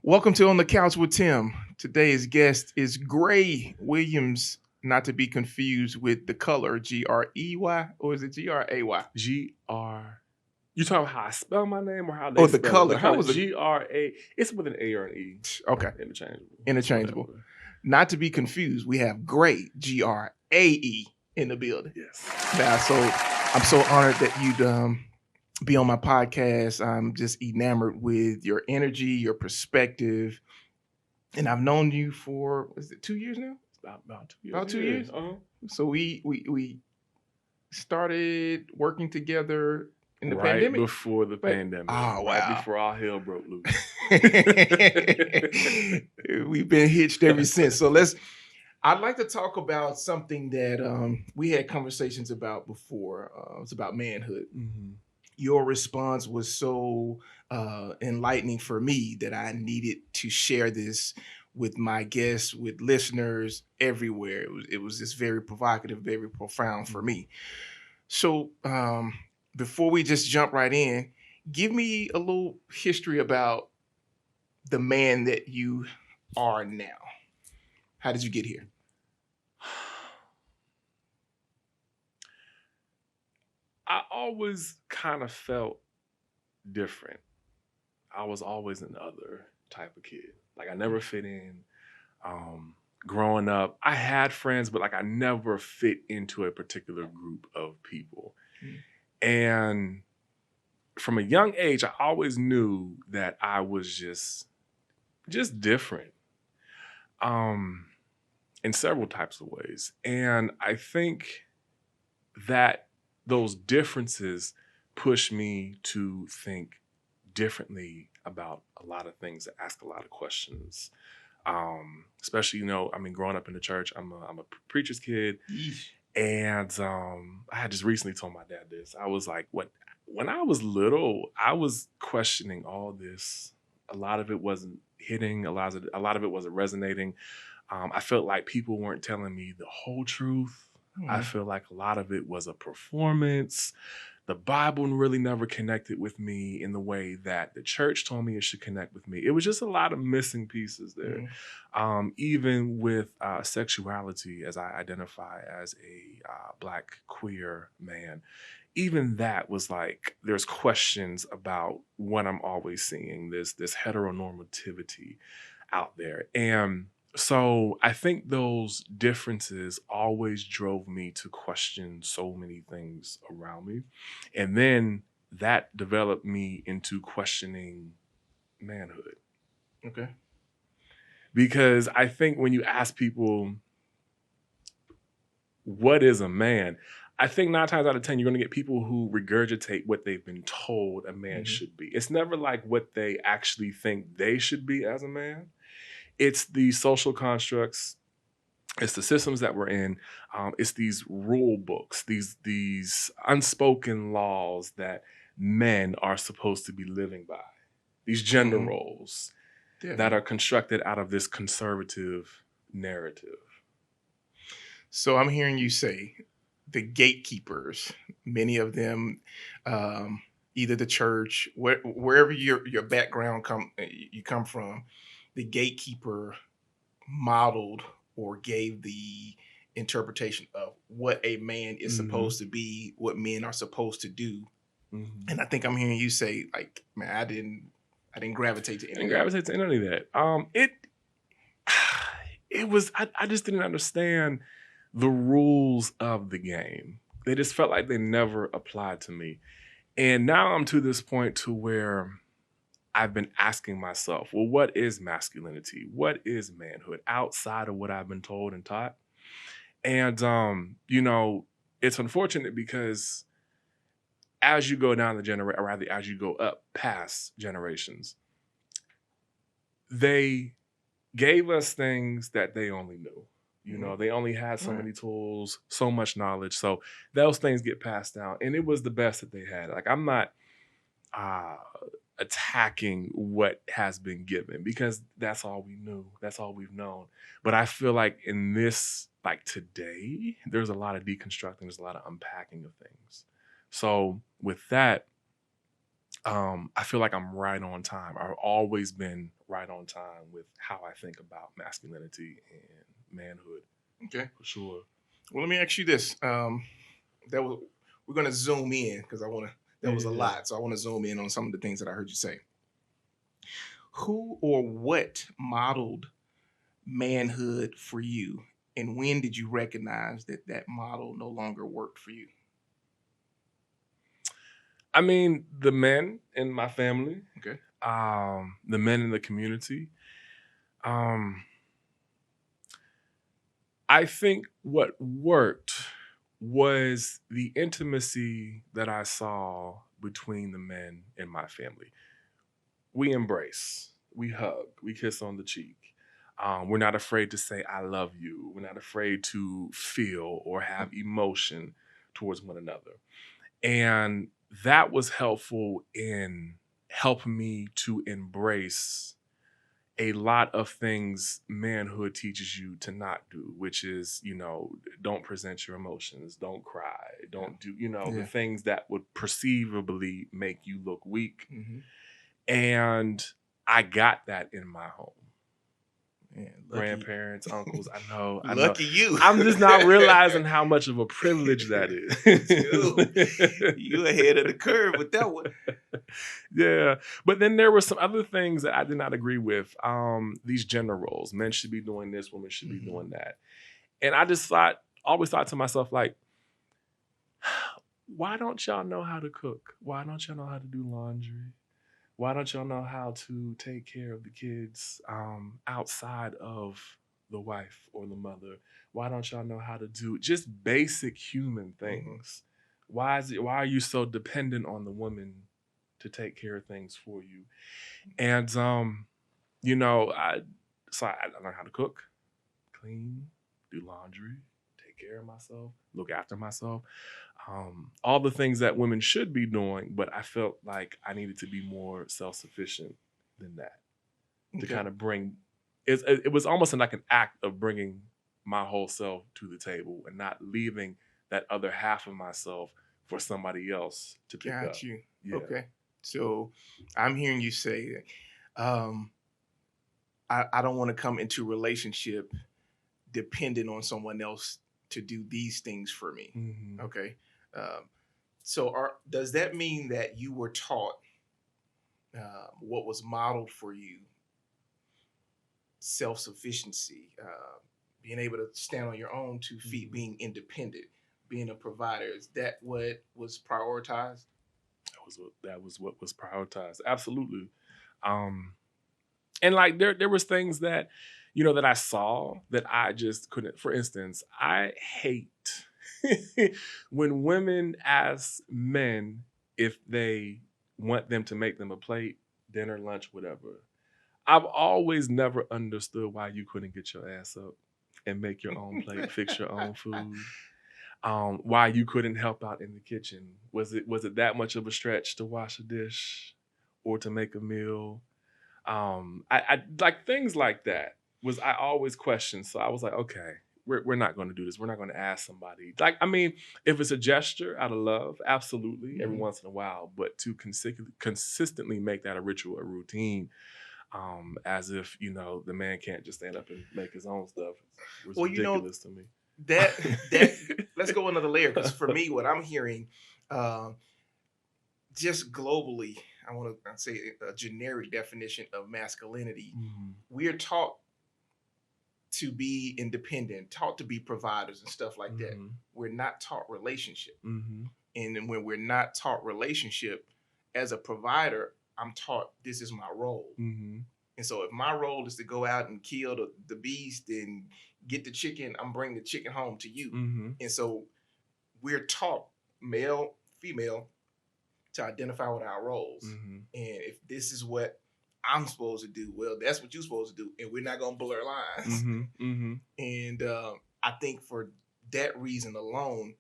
Welcome to On the Couch with Tim. Today's guest is Gray Williams, not to be confused with the color Grey, or is it Gray? G-R. You talking about how I spell my name or how Oh, they the spell it? color. The color How was it? G-R-A. It's with an A or an E. Okay, Interchangeable. interchangeable. Whatever. Not to be confused, we have Gray Grae in the building. Yes. Now, so I'm so honored that you'd be on my podcast. I'm just enamored with your energy, your perspective, and I've known you for is it 2 years now? About 2 years. About 2 years. Uh-huh. So we started working together in the Right pandemic. before the pandemic. Oh, Right wow. before all hell broke loose. We've been hitched ever since. So I'd like to talk about something that we had conversations about before. It's about manhood. Mm-hmm. Your response was so enlightening for me that I needed to share this with my guests, with listeners everywhere. It was just very provocative, very profound for me. So before we just jump right in, give me a little history about the man that you are now. How did you get here? I always kind of felt different. I was always an other type of kid. Like I never fit in. Growing up, I had friends, but like I never fit into a particular group of people. Mm. And from a young age, I always knew that I was just different. In several types of ways. And I think that those differences push me to think differently about a lot of things, to ask a lot of questions. Especially, growing up in the church, I'm a preacher's kid. Yeesh. And I had just recently told my dad this. I was like, when I was little, I was questioning all this. A lot of it wasn't hitting, a lot of it wasn't resonating. I felt like people weren't telling me the whole truth. I feel like a lot of it was a performance. The Bible really never connected with me in the way that the church told me it should connect with me. It was just a lot of missing pieces there. Even with sexuality, as I identify as a Black queer man, even that was like, there's questions about what I'm always seeing, this heteronormativity out there. And so I think those differences always drove me to question so many things around me. And then that developed me into questioning manhood. Okay. Because I think when you ask people, what is a man? I think 9 times out of 10, you're going to get people who regurgitate what they've been told a man should be. It's never like what they actually think they should be as a man. It's the social constructs, it's the systems that we're in, it's these rule books, these unspoken laws that men are supposed to be living by, these gender roles that are constructed out of this conservative narrative. So I'm hearing you say the gatekeepers, many of them, either the church, wherever your background you come from, the gatekeeper modeled or gave the interpretation of what a man is supposed to be, what men are supposed to do. And I think I'm hearing you say, like, man, I didn't gravitate to any of that. It was, I just didn't understand the rules of the game. They just felt like they never applied to me. And now I'm to this point to where I've been asking myself, well, what is masculinity? What is manhood outside of what I've been told and taught? And, it's unfortunate because as you go down the generation, or rather as you go up past generations, they gave us things that they only knew. They only had so many tools, so much knowledge. So those things get passed down. And it was the best that they had. Like, I'm not attacking what has been given because that's all we knew. That's all we've known. But I feel like in this, like today, there's a lot of deconstructing. There's a lot of unpacking of things. So with that, I feel like I'm right on time. I've always been right on time with how I think about masculinity and manhood, Okay. for sure. Well, let me ask you this. That was we're gonna zoom in because I want to. That was a Yeah. lot, so I want to zoom in on some of the things that I heard you say. Who or what modeled manhood for you, and when did you recognize that that model no longer worked for you? I mean, the men in my family, Okay. the men in the community. Um, I think what worked was the intimacy that I saw between the men in my family. We embrace, we hug, we kiss on the cheek. We're not afraid to say, I love you. We're not afraid to feel or have emotion towards one another. And that was helpful in helping me to embrace a lot of things manhood teaches you to not do, which is, don't present your emotions, don't cry, don't do, the Yeah. things that would perceivably make you look weak. Hmm. And I got that in my home. Man, lucky, Grandparents, uncles, I know, I know. lucky you. I'm just not realizing how much of a privilege that Dude, is. you ahead of the curve with that one. Yeah. But then there were some other things that I did not agree with. These gender roles. Men should be doing this, women should be Mhm. doing that. And I just always thought to myself, like, why don't y'all know how to cook? Why don't y'all know how to do laundry? Why don't y'all know how to take care of the kids outside of the wife or the mother? Why don't y'all know how to do just basic human Mhm. things? Why are you so dependent on the woman to take care of things for you? And you know, I I learned how to cook, clean, do laundry, take care of myself, look after myself. All the things that women should be doing, but I felt like I needed to be more self-sufficient than that to Okay. kind of bring it was almost like an act of bringing my whole self to the table and not leaving that other half of myself for somebody else to pick Got up. you. Yeah. Okay. So I'm hearing you say that I don't want to come into relationship dependent on someone else to do these things for me. Hmm. Okay. Um, so does that mean that you were taught what was modeled for you, self-sufficiency, being able to stand on your own 2 feet, Hmm. being independent, being a provider? Is that what was prioritized? That was what was prioritized. Absolutely. Um, and like there was things that that I saw that I just couldn't. For instance, I hate when women ask men if they want them to make them a plate, dinner, lunch, whatever. I've always never understood why you couldn't get your ass up and make your own plate, fix your own food. Why you couldn't help out in the kitchen. Was it that much of a stretch to wash a dish or to make a meal? I like things like that was I always questioned. So I was like, okay, we're not going to do this. We're not going to ask somebody. Like, I mean, if it's a gesture out of love, absolutely, every Mhm. once in a while. But to consistently make that a ritual, a routine, as if the man can't just stand up and make his own stuff was Well, you know ridiculous to me. that that let's go another layer because for me, what I'm hearing, uh, just globally, I want to say a generic definition of masculinity. Mhm, We're taught to be independent, taught to be providers and stuff like that. mhm, We're not taught relationship. mhm, And then when we're not taught relationship, as a provider, I'm taught this is my role. mhm, And so if my role is to go out and kill the beast and get the chicken, I'm bringing the chicken home to you. mhm, And so we're taught, male, female, to identify with our roles. mhm, And if this is what I'm supposed to do, well, that's what you're supposed to do. And we're not going to blur lines. mhm, mhm. And I think for that reason alone,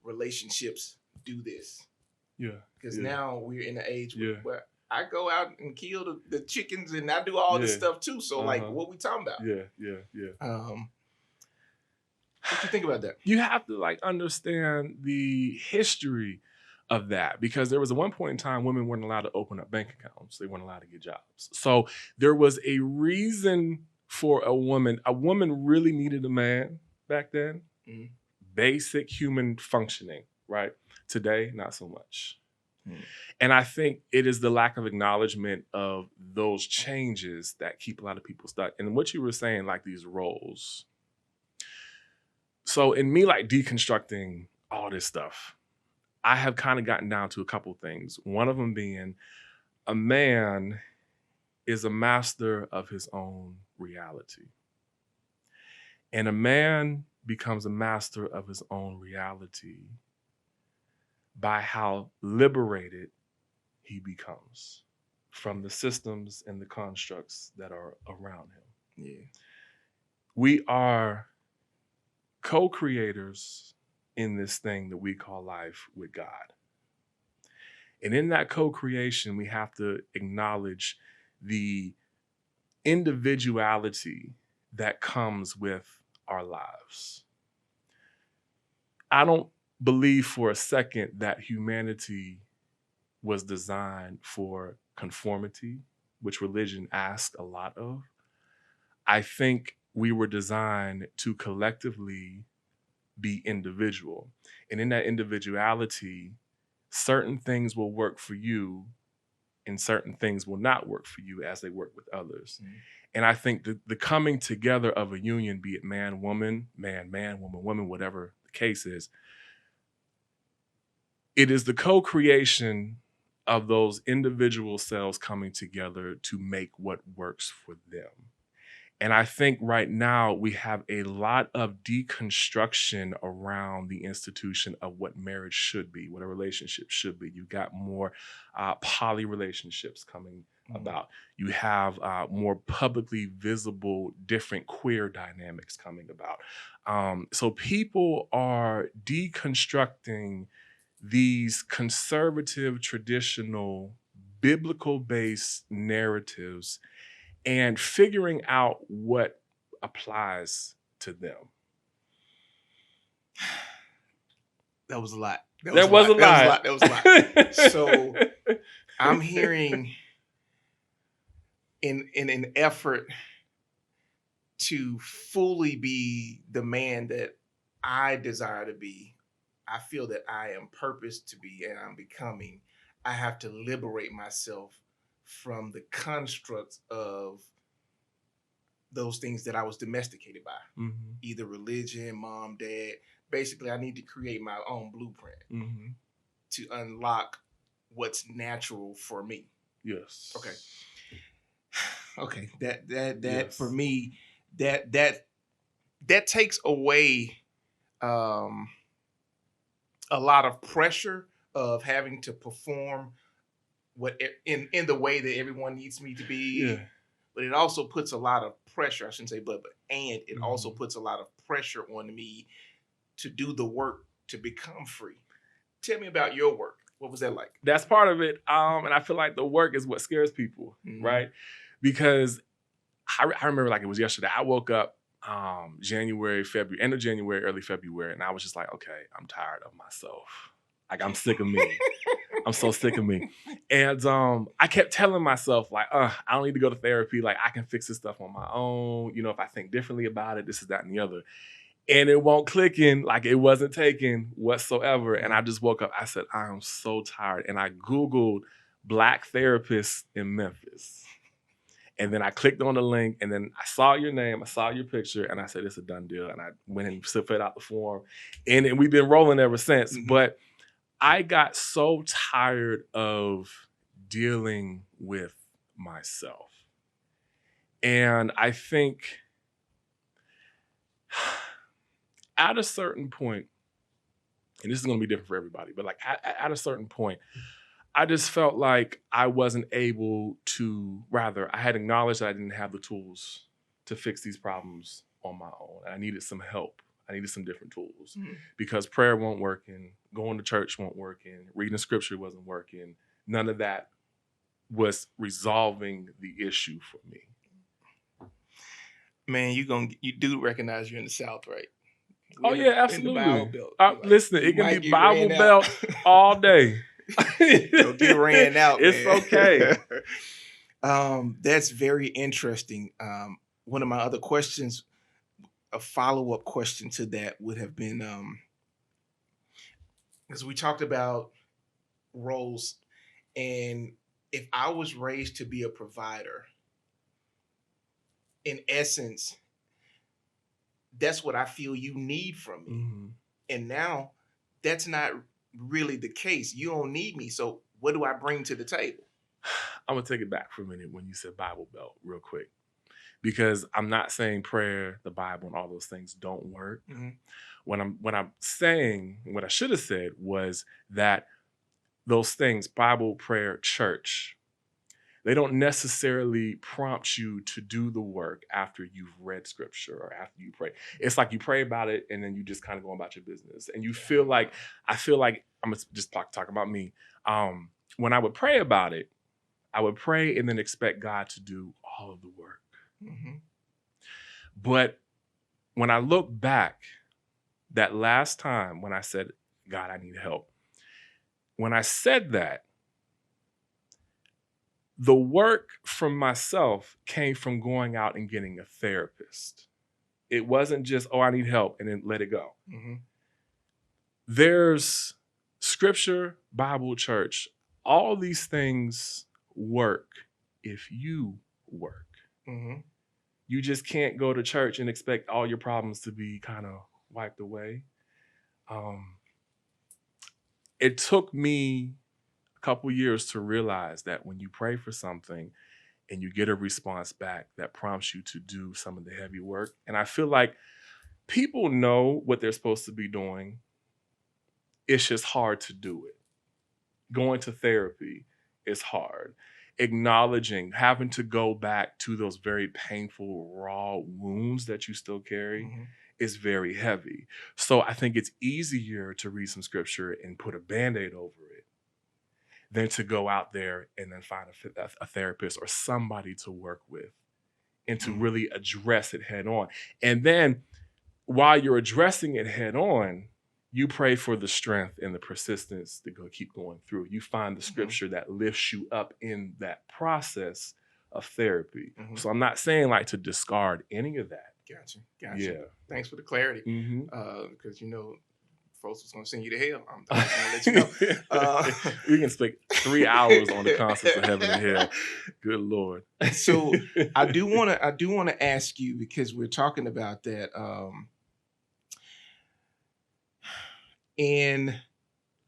relationships do this. Yeah, Because yeah, now we're in the age yeah, where I go out and kill the chickens and I do all this yeah. stuff too. So, like, Uh-huh. what we talking about? Yeah, yeah, yeah. Um, what you think about that? You have to like understand the history of that, because there was at one point in time women weren't allowed to open up bank accounts. They weren't allowed to get jobs. So there was a reason for a woman. A woman really needed a man back then. Mm. Basic human functioning, right? Today, not so much. Mm. And I think it is the lack of acknowledgement of those changes that keep a lot of people stuck. And what you were saying, like these roles. So in me, like deconstructing all this stuff, I have kind of gotten down to a couple things. One of them being a man is a master of his own reality. And a man becomes a master of his own reality by how liberated he becomes from the systems and the constructs that are around him. Yeah. We are co-creators in this thing that we call life with God. And in that co-creation, we have to acknowledge the individuality that comes with our lives. I don't believe for a second that humanity was designed for conformity, which religion asks a lot of. I think we were designed to collectively be individual. And in that individuality, certain things will work for you and certain things will not work for you as they work with others. Mm-hmm. And I think the coming together of a union, be it man, woman, woman, woman, whatever the case is, it is the co-creation of those individual cells coming together to make what works for them. And I think right now we have a lot of deconstruction around the institution of what marriage should be, what a relationship should be. You've got more poly relationships coming about. You have more publicly visible, different queer dynamics coming about. So people are deconstructing these conservative, traditional, biblical-based narratives and figuring out what applies to them. That was a lot. That was a lot. So I'm hearing in an effort to fully be the man that I desire to be, I feel that I am purposed to be and I'm becoming, I have to liberate myself from the constructs of those things that I was domesticated by, either religion, mom, dad. Basically, I need to create my own blueprint to unlock what's natural for me. Yes. Okay. Okay. That yes. For me, that takes away a lot of pressure of having to perform what in the way that everyone needs me to be. Yeah. But it also puts a lot of pressure, I shouldn't say but and it also puts a lot of pressure on me to do the work to become free. Tell me about your work. What was that like? That's part of it. And I feel like the work is what scares people, right? Because I remember like it was yesterday. I woke up January, February, end of January, early February, and I was just like, okay, I'm tired of myself. Like I'm sick of me. I'm so sick of me. And I kept telling myself, like, I don't need to go to therapy. Like, I can fix this stuff on my own. You know, if I think differently about it, this is that and the other. And it won't click in, like it wasn't taken whatsoever. And I just woke up. I said, I am so tired. And I Googled Black therapists in Memphis. And then I clicked on the link and then I saw your name, I saw your picture, and I said, it's a done deal. And I went and filled out the form. And we've been rolling ever since. But I got so tired of dealing with myself. And I think at a certain point, and this is going to be different for everybody, but like at a certain point, I just felt like I wasn't able to, rather, I had acknowledged that I didn't have the tools to fix these problems on my own. I needed some help. I needed some different tools because prayer won't working, going to church won't working, reading scripture wasn't working. None of that was resolving the issue for me. Man, you do recognize you're in the South, right? Oh yeah, in the Bible absolutely. Belt. Like Listen, you it can be might get Bible ran out. Belt all day. Don't get ran out, It's man. okay. That's very interesting. One of my other questions, a follow-up question to that would have been because we talked about roles, and if I was raised to be a provider, in essence, that's what I feel you need from me. Mhm. And now that's not really the case. You don't need me. So what do I bring to the table? I'm gonna take it back for a minute when you said Bible Belt, real quick, because I'm not saying prayer, the Bible, and all those things don't work. Mhm. What I'm saying, what I should have said was that those things, Bible, prayer, church, they don't necessarily prompt you to do the work after you've read scripture or after you pray. It's like you pray about it and then you just kind of go about your business. And you feel like, I feel like, I'm gonna just talk about me. When I would pray about it, I would pray and then expect God to do all of the work. Mhm. But when I look back, that last time when I said, God, I need help, when I said that, the work from myself came from going out and getting a therapist. It wasn't just, oh, I need help and then let it go. Mhm. There's scripture, Bible, church, all these things work if you work. Mhm. You just can't go to church and expect all your problems to be kind of wiped away. Um, it took me a couple years to realize that when you pray for something and you get a response back that prompts you to do some of the heavy work, and I feel like people know what they're supposed to be doing. It's just hard to do it. Going to therapy is hard. Acknowledging, having to go back to those very painful, raw wounds that you still carry Mhm. is very heavy. So I think it's easier to read some scripture and put a band-aid over it than to go out there and then find a therapist or somebody to work with and to Mhm. really address it head on. And then while you're addressing it head on, you pray for the strength and the persistence to go keep going through. You find the Mhm. scripture that lifts you up in that process of therapy. Mhm. So I'm not saying like to discard any of that. Gotcha. Gotcha. Yeah. Thanks for the clarity. Mm-hmm. Because folks was gonna send you to hell. I'm just gonna let you know. We can spend 3 hours on the concepts of heaven and hell. Good Lord. So I do wanna ask you, because we're talking about that, in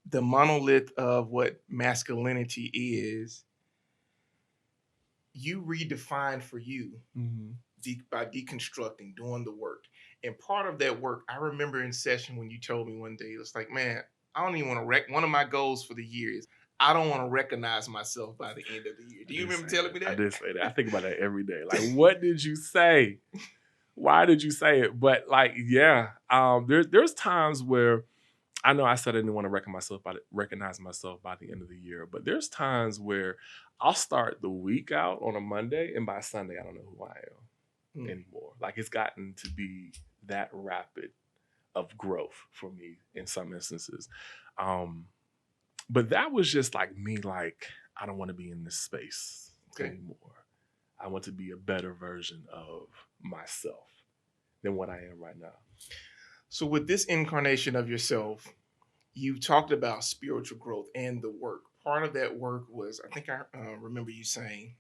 the monolith of what masculinity is, you redefined for you Mhm. by deconstructing, doing the work. And part of that work, I remember in session when you told me one day, it was like, man, I don't even want to one of my goals for the year is I don't want to recognize myself by the end of the year. I Do you did remember say telling that. me I that? did say that. I think about that every day. Like, what did you say? Why did you say it? But like, yeah, there's times where I know I said I didn't want to recognize myself by the end of the year, but there's times where I'll start the week out on a Monday, and by Sunday I don't know who I am Mm. anymore. Like it's gotten to be that rapid of growth for me in some instances. Um, but that was just like me, like, I don't want to be in this space Okay. anymore. I want to be a better version of myself than what I am right now. So with this incarnation of yourself, you talked about spiritual growth and the work. Part of that work was, I think I remember you saying,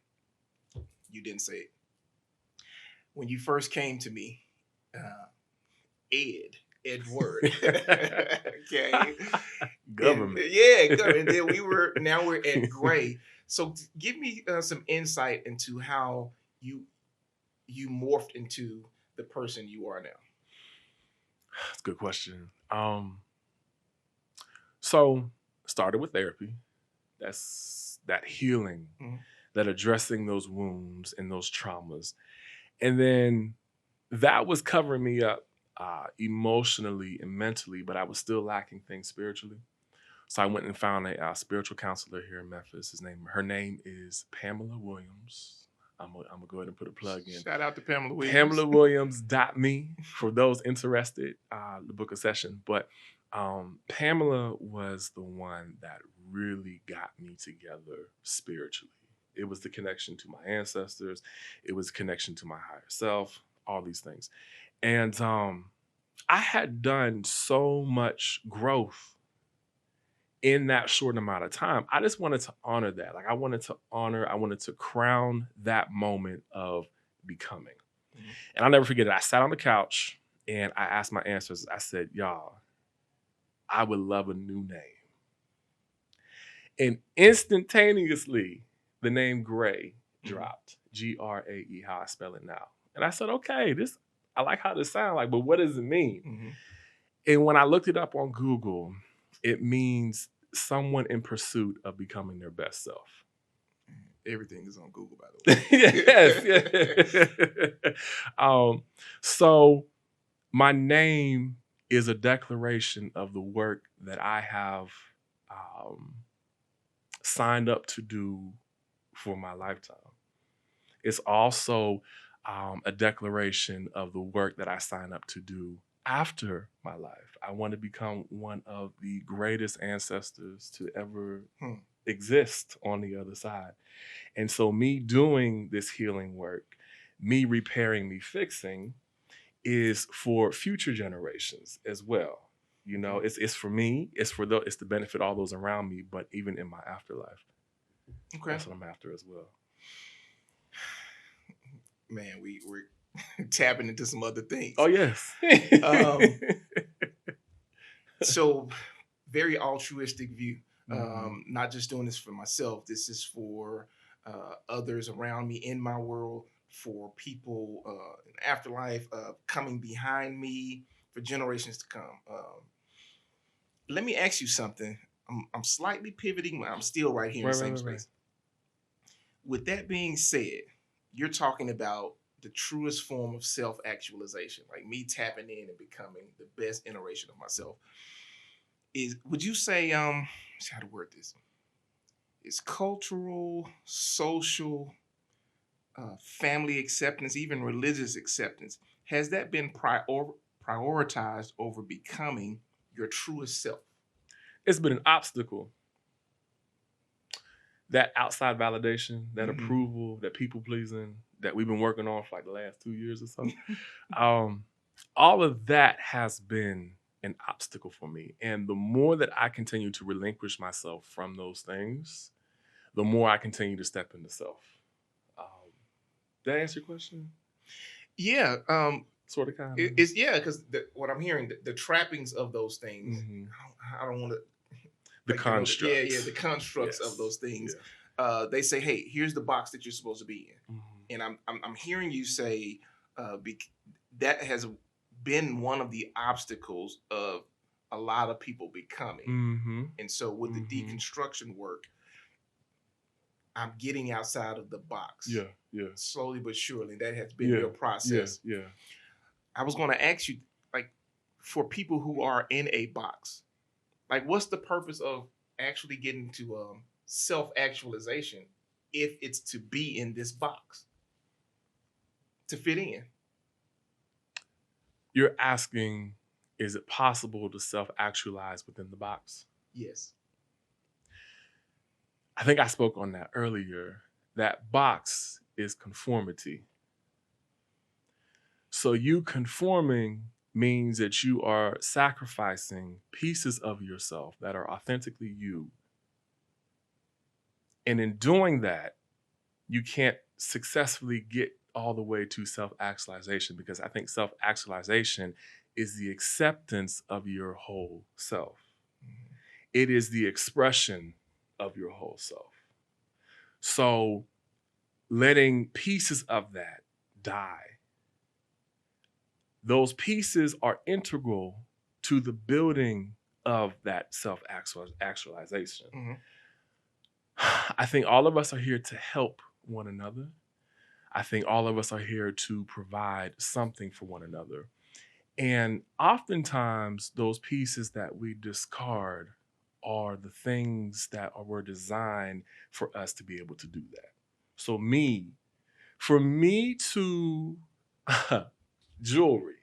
you didn't say it, when you first came to me, uh, Edward. Okay. And Government. yeah, good. And then now we're at Gray. So give me some insight into how you you morphed into the person you are now. That's a good question. So started with therapy. That's that healing, Mhm. that addressing those wounds and those traumas. And then that was covering me up emotionally and mentally, but I was still lacking things spiritually. So I went and found a spiritual counselor here in Memphis. Her name is Pamela Williams. I'm gonna go ahead and put a plug in. Shout out to Pamela Williams. PamelaWilliams.me for those interested, the book a session. But Pamela was the one that really got me together spiritually. It was the connection to my ancestors. It was a connection to my higher self, all these things. And I had done so much growth in that short amount of time. I just wanted to honor that. Like I wanted to crown that moment of becoming. Mhm. And I'll never forget it. I sat on the couch and I asked my ancestors, I said, y'all, I would love a new name. And instantaneously, the name Gray dropped. Grae, how I spell it now. And I said, okay, I like how this sounds like, but what does it mean? Mm-hmm. And when I looked it up on Google, it means someone in pursuit of becoming their best self. Everything is on Google, by the way. Yes. So my name is a declaration of the work that I have signed up to do for my lifetime. It's also a declaration of the work that I signed up to do after my life. I want to become one of the greatest ancestors to ever exist on the other side. And so me doing this healing work, me repairing, me fixing, is for future generations as well. You know, it's for me, it's to benefit all those around me, but even in my afterlife. Okay. That's what I'm after as well. Man, we're tapping into some other things. Oh, yes. So very altruistic view. Not just doing this for myself. This is for others around me in my world, for people in afterlife, coming behind me, for generations to come. Let me ask you something. I'm slightly pivoting, but I'm still right here in the same space. With that being said, you're talking about the truest form of self-actualization, like me tapping in and becoming the best iteration of myself. Would you say how to word this? Is cultural, social, family acceptance, even religious acceptance, has that been prioritized over becoming your truest self? It's been an obstacle. That outside validation, that approval, that people pleasing that we've been working on for like the last 2 years or so. All of that has been an obstacle for me. And the more that I continue to relinquish myself from those things, the more I continue to step into self. Did that answer your question? Yeah. Sort of, kind of. It's because what I'm hearing, the trappings of those things, I don't want to. The constructs. The constructs of those things. Yeah. They say, hey, here's the box that you're supposed to be in. And I'm hearing you say that has been one of the obstacles of a lot of people becoming. And so with the deconstruction work, I'm getting outside of the box. Yeah. Slowly but surely. That has been your process. Yeah. I was going to ask you, like, for people who are in a box, like, what's the purpose of actually getting to self-actualization if it's to be in this box, to fit in? You're asking, is it possible to self-actualize within the box? Yes. I think I spoke on that earlier. That box is conformity. So you conforming means that you are sacrificing pieces of yourself that are authentically you. And in doing that, you can't successfully get all the way to self-actualization, because I think self-actualization is the acceptance of your whole self. It is the expression of your whole self. So letting pieces of that die, those pieces are integral to the building of that self-actualization. I think all of us are here to help one another. I think all of us are here to provide something for one another. And oftentimes those pieces that we discard are the things that were designed for us to be able to do that. So me, For me to jewelry,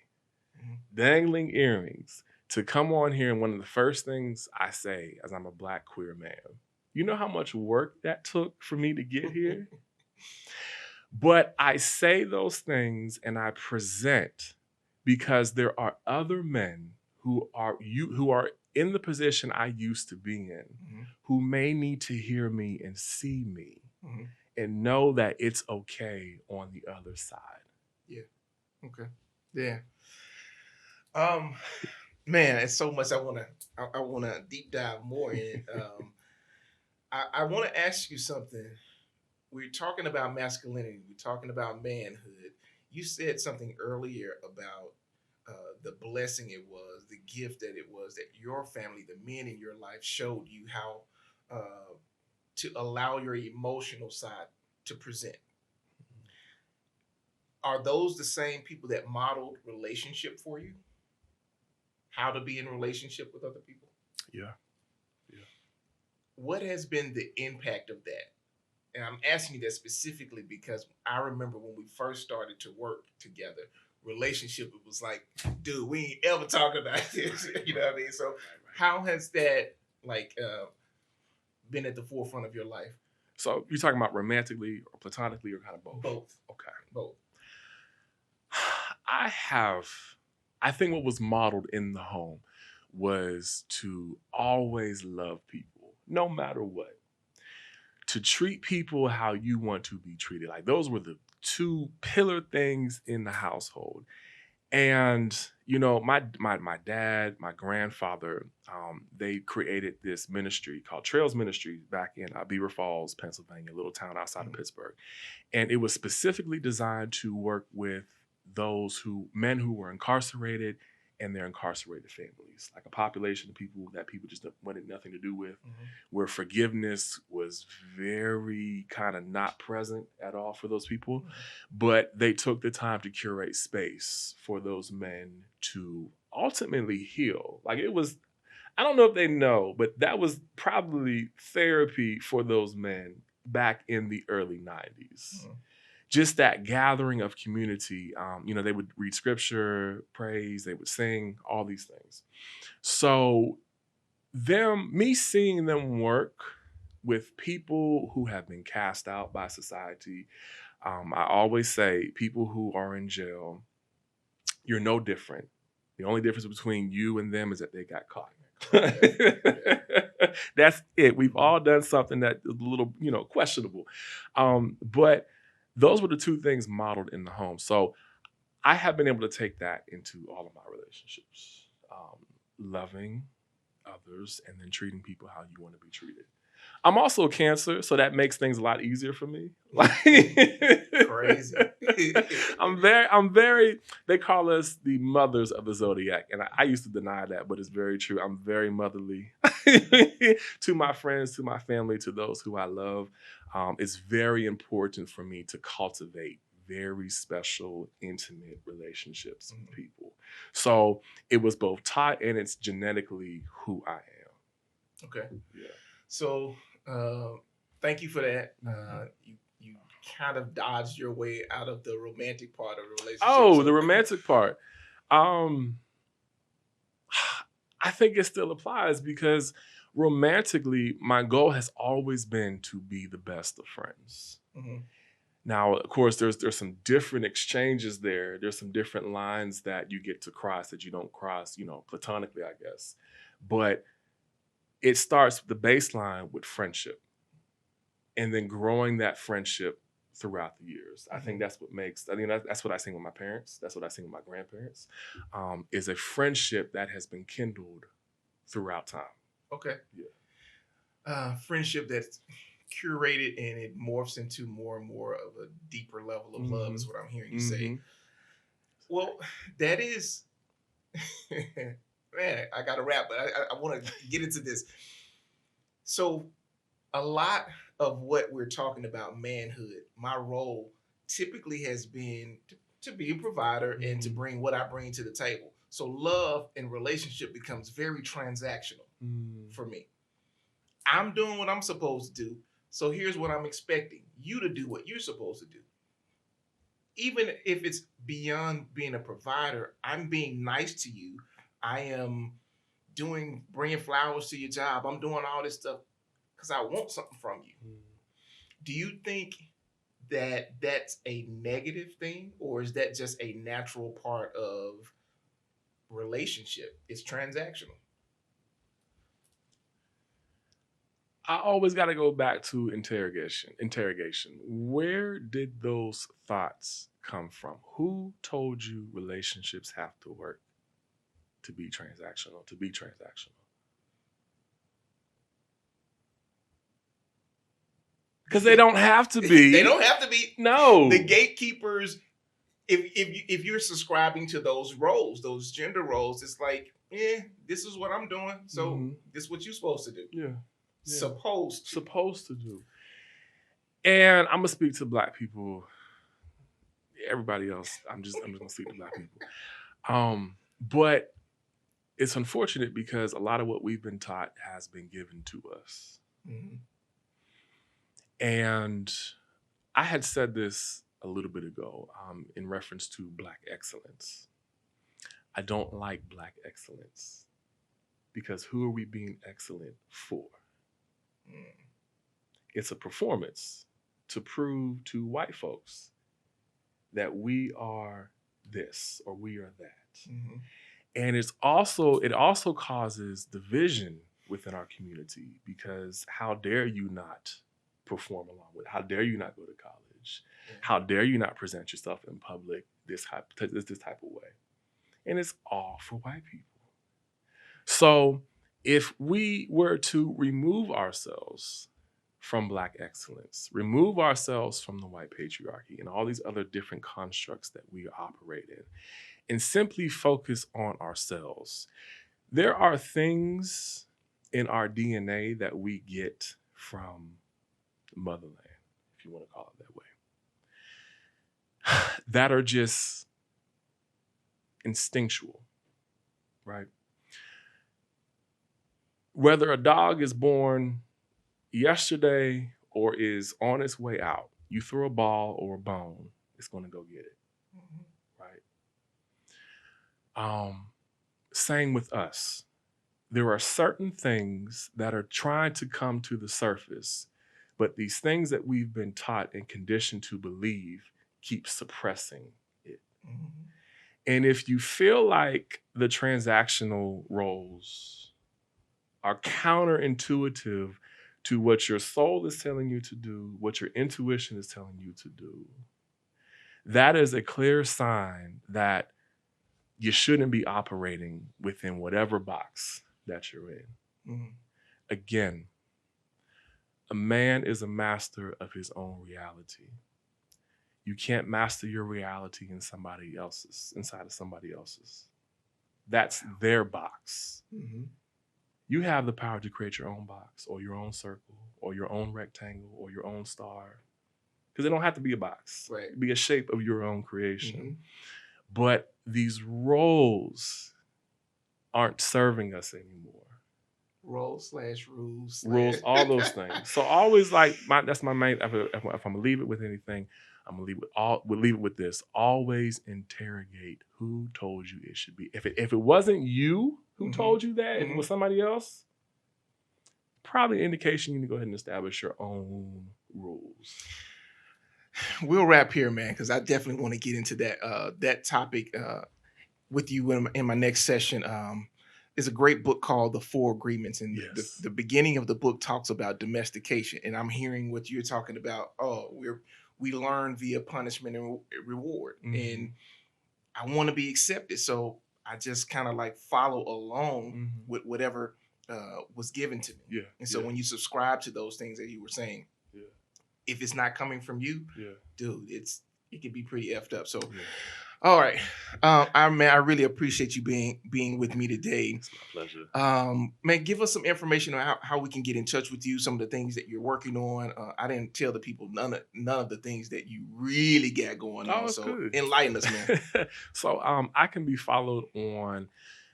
Mhm. dangling earrings, to come on here and one of the first things I say as I'm a black queer man, you know how much work that took for me to get here? But I say those things and I present because there are other men who are in the position I used to be in Mhm. who may need to hear me and see me Mhm. and know that it's okay on the other side. Yeah. Okay. Yeah. Um, man, it's so much I wanna deep dive more in. I want to ask you something. We're talking about masculinity. We're talking about manhood. You said something earlier about the blessing it was, the gift that it was that your family, the men in your life, showed you how to allow your emotional side to present. Are those the same people that modeled relationship for you? How to be in relationship with other people? Yeah. Yeah. What has been the impact of that? And I'm asking you that specifically because I remember when we first started to work together, relationship, it was like, dude, we ain't ever talking about this. You know what I mean? So how has that like been at the forefront of your life? So you're talking about romantically or platonically or kind of both? Both. Okay. Both. I have, I think what was modeled in the home was to always love people, no matter what, to treat people how you want to be treated. Like those were the two pillar things in the household. And my dad, my grandfather, they created this ministry called Trails Ministry back in Beaver Falls, Pennsylvania, a little town outside of Mhm. Pittsburgh, and it was specifically designed to work with men who were incarcerated and their incarcerated families, like a population of people that people just wanted nothing to do with, Mhm. where forgiveness was very kind of not present at all for those people. Mhm. But they took the time to curate space for those men to ultimately heal. Like it was, I don't know if they know, but that was probably therapy for those men back in the early 90s. Mhm. Just that gathering of community. They would read scripture, praise, they would sing, all these things. So me seeing them work with people who have been cast out by society. I always say people who are in jail, you're no different. The only difference between you and them is that they got caught. Okay. Okay. That's it. We've Mhm. all done something that is a little, questionable. But those were the two things modeled in the home. So I have been able to take that into all of my relationships. Loving others and then treating people how you want to be treated. I'm also a Cancer, so that makes things a lot easier for me. Like Crazy. I'm very, they call us the mothers of the zodiac. And I used to deny that, but it's very true. I'm very motherly to my friends, to my family, to those who I love. It's very important for me to cultivate very special, intimate relationships with Mhm. people. So it was both taught and it's genetically who I am. Okay. Yeah. So uh, thank you for that. Mhm. You kind of dodged your way out of the romantic part of the relationship. Oh, the So romantic part. Um, I think it still applies because romantically, my goal has always been to be the best of friends. Mhm. Now, of course, there's some different exchanges there. There's some different lines that you get to cross that you don't cross, platonically, I guess. But it starts the baseline with friendship and then growing that friendship throughout the years. I think Mhm. that's what makes, that's what I seen with my parents. That's what I seen with my grandparents, is a friendship that has been kindled throughout time. Okay. Yeah. Friendship that's curated and it morphs into more and more of a deeper level of love Mm-hmm. is what I'm hearing you say. Mm-hmm. Well, that is, man, I got to wrap, but I want to get into this. So, a lot of what we're talking about, manhood, my role typically has been to be a provider and to Mm-hmm. bring what I bring to the table. So, love and relationship becomes very transactional Mm. for me. I'm doing what I'm supposed to do. So, here's what I'm expecting you to do what you're supposed to do. even if it's beyond being a provider, I'm being nice to you. I am bringing flowers to your job. I'm doing all this stuff because I want something from you. Mm. Do you think that that's a negative thing, or is that just a natural part of relationship? It's transactional. I always got to go back to interrogation. Where did those thoughts come from? Who told you relationships have to work to be transactional, to be transactional? Because they don't have to be. They don't have to be. No. The gatekeepers, if you're subscribing to those roles, those gender roles, it's like, this is what I'm doing. So this is what you're supposed to do. Yeah. Supposed to do. And I'm gonna speak to Black people. Everybody else, I'm just gonna speak to Black people. But it's unfortunate because a lot of what we've been taught has been given to us. Mm-hmm. And I had said this a little bit ago in reference to Black excellence. I don't like Black excellence because who are we being excellent for? It's a performance to prove to white folks that we are this or we are that. Mm-hmm. And it also causes division within our community because how dare you not perform along with it? How dare you not go to college? Yeah. How dare you not present yourself in public this type of way? And it's all for white people. So if we were to remove ourselves from Black excellence, remove ourselves from the white patriarchy and all these other different constructs that we operate in, and simply focus on ourselves, there are things in our DNA that we get from motherland, if you want to call it that way, that are just instinctual, right? Whether a dog is born yesterday or is on its way out, you throw a ball or a bone, it's going to go get it, right? Same with us. There are certain things that are trying to come to the surface, but these things that we've been taught and conditioned to believe keep suppressing it. Mm-hmm. And if you feel like the transactional roles are counterintuitive to what your soul is telling you to do, what your intuition is telling you to do, that is a clear sign that you shouldn't be operating within whatever box that you're in. Mm-hmm. Again, a man is a master of his own reality. You can't master your reality inside of somebody else's. That's their box. Mm-hmm. You have the power to create your own box or your own circle or your own rectangle or your own star. Because it don't have to be a box. Right. It can be a shape of your own creation. Mm-hmm. But these roles aren't serving us anymore. Rules, all those things. So always that's my main, if I'm gonna leave it with anything, I'm gonna leave it with this. Always interrogate who told you it should be. If it wasn't you who told you that, if it was somebody else, probably an indication you need to go ahead and establish your own rules. We'll wrap here, man, because I definitely want to get into that topic with you in my next session. Is a great book called The Four Agreements, and yes. the beginning of the book talks about domestication, and I'm hearing what you're talking about. We learn via punishment and reward, and I want to be accepted, so I just kind of like follow along with whatever was given to me. Yeah. And so when you subscribe to those things that you were saying, if it's not coming from you, dude, it can be pretty effed up. So. Yeah. All right, I really appreciate you being with me today. It's my pleasure. Man, give us some information on how we can get in touch with you. Some of the things that you're working on. I didn't tell the people none of the things that you really got going on. So good. Enlighten us, man. So I can be followed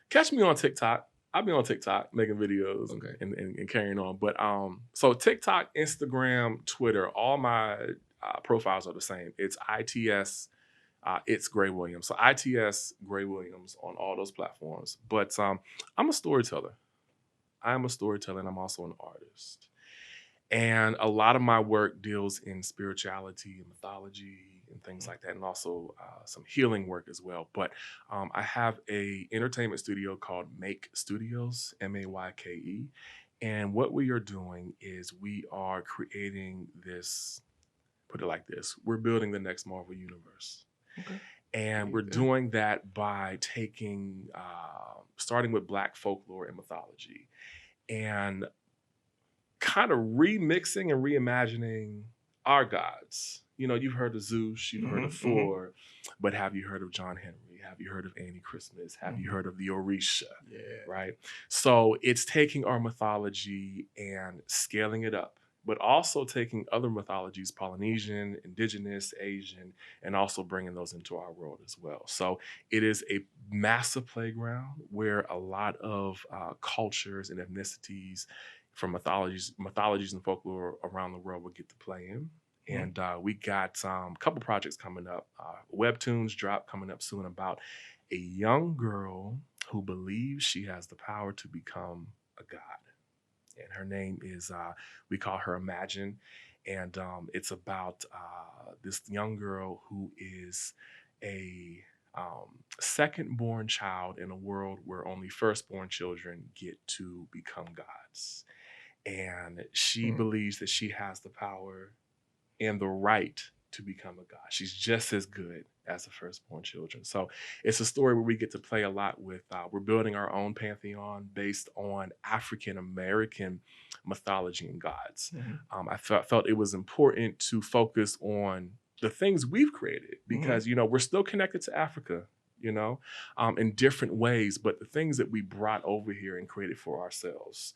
catch me on TikTok. I'll be on TikTok making videos and carrying on. But so TikTok, Instagram, Twitter, all my profiles are the same. It's ITS it's Gray Williams. So ITS Gray Williams on all those platforms. But I'm a storyteller. I'm a storyteller and I'm also an artist. And a lot of my work deals in spirituality and mythology and things like that, and also some healing work as well. But I have a entertainment studio called Make Studios, Mayke. And what we are doing is we are creating this, put it like this, we're building the next Marvel universe. Okay. And Dig we're that. doing that by taking, starting with Black folklore and mythology, and kind of remixing and reimagining our gods. You know, you've heard of Zeus, you've heard of Mm-hmm, mm-hmm. Thor, but have you heard of John Henry? Have you heard of Annie Christmas? Have you Mm-hmm. heard of the Orisha? Yeah. Right? So it's taking our mythology and scaling it up, but also taking other mythologies, Polynesian, indigenous, Asian, and also bringing those into our world as well. So it is a massive playground where a lot of cultures and ethnicities from mythologies and folklore around the world will get to play in. Mm-hmm. And we got a couple projects coming up. Webtoons drop coming up soon about a young girl who believes she has the power to become a god. And her name is, we call her Imagine. And it's about this young girl who is a second born child in a world where only firstborn children get to become gods. And she Mm-hmm. believes that she has the power and the right to become a god. She's just as good as the firstborn children. So it's a story where we get to play a lot with. We're building our own pantheon based on African American mythology and gods. Mm-hmm. I felt it was important to focus on the things we've created Mm-hmm. because we're still connected to Africa. In different ways, but the things that we brought over here and created for ourselves,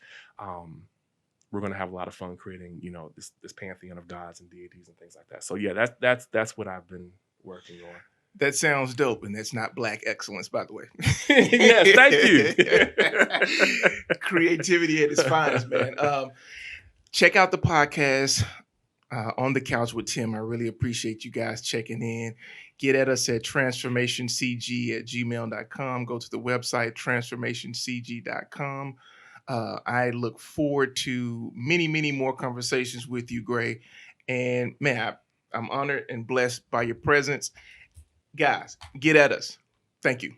we're going to have a lot of fun creating, this pantheon of gods and deities and things like that. So yeah, that's what I've been working on. That sounds dope, and that's not Black excellence, by the way. Yes, thank you. Creativity at its finest, man. Check out the podcast, On the Couch with Tim. I really appreciate you guys checking in. Get at us at transformationcg@gmail.com. Go to the website, transformationcg.com. I look forward to many, many more conversations with you, Gray. And man, I'm honored and blessed by your presence. Guys, get at us. Thank you.